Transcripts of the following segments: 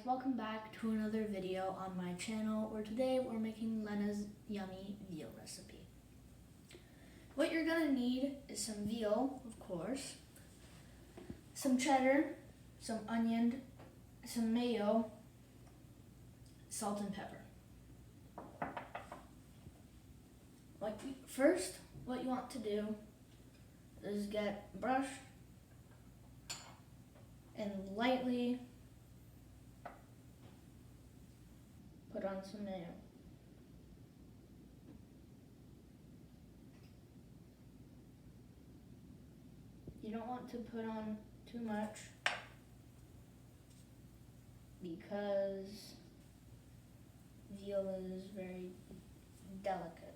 welcome back to another video on my channel where today we're making Lena's yummy veal recipe. What you're gonna need is some veal, of course, some cheddar, some onion, some mayo, salt and pepper. First, what you want to do is get a brush and lightly put on some mayo. You don't want to put on too much because veal is very delicate.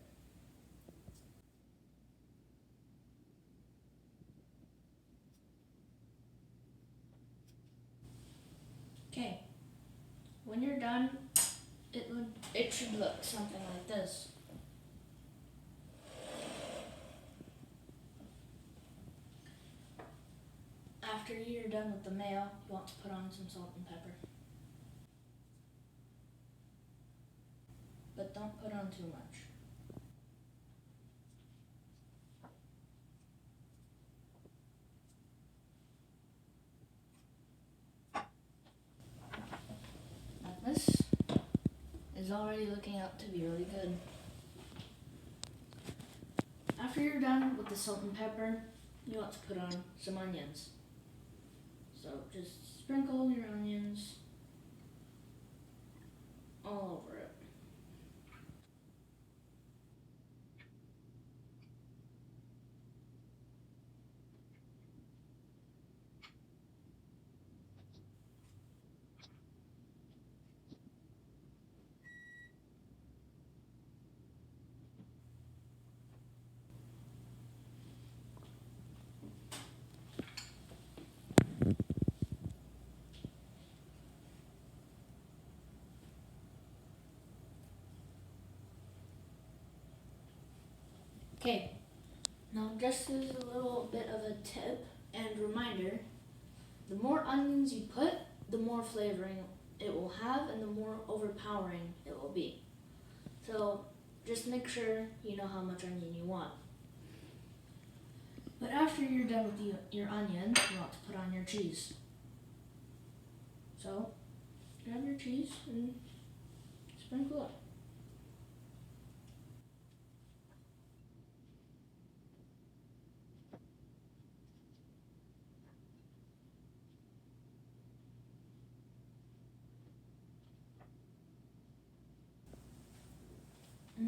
Okay, when you're done, it should look something like this. After you're done with the mayo, you want to put on some salt and pepper. But don't put on too much. This is already looking out to be really good. After you're done with the salt and pepper, you want to put on some onions. So just sprinkle your onions all over it. Okay, now just as a little bit of a tip and reminder, the more onions you put, the more flavoring it will have and the more overpowering it will be. So just make sure you know how much onion you want. But after you're done with your onion, you want to put on your cheese. So grab your cheese and sprinkle it.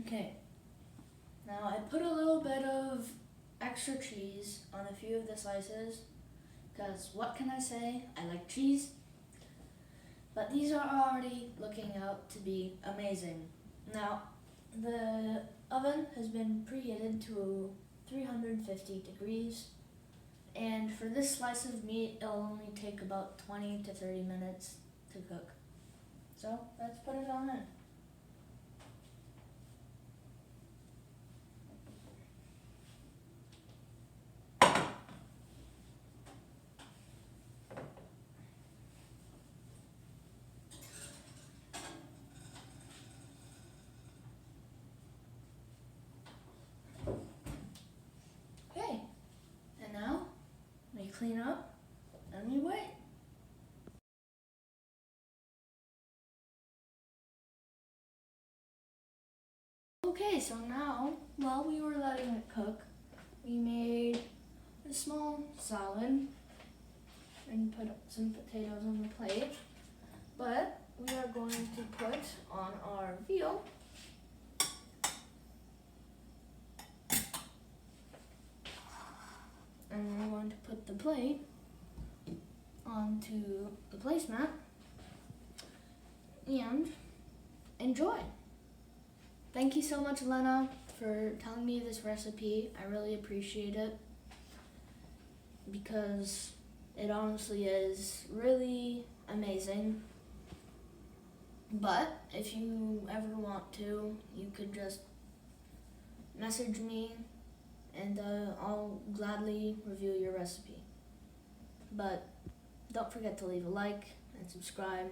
Okay, now I put a little bit of extra cheese on a few of the slices because what can I say? I like cheese. But these are already looking out to be amazing. Now, the oven has been preheated to 350 degrees. And for this slice of meat, it'll only take about 20 to 30 minutes to cook. So let's put it on in. Okay, and now we clean up and we wait. Okay, so now, while we were letting it cook, we made a small salad and put some potatoes on the plate. But we are going to put on our veal. And we're going to put the plate onto the placemat and enjoy. Thank you so much, Lena, for telling me this recipe. I really appreciate it because it honestly is really amazing. But if you ever want to, you could just message me and I'll gladly review your recipe. But don't forget to leave a like and subscribe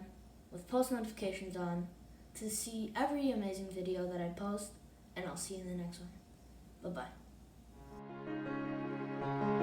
with post notifications on to see every amazing video that I post, and I'll see you in the next one. Bye-bye.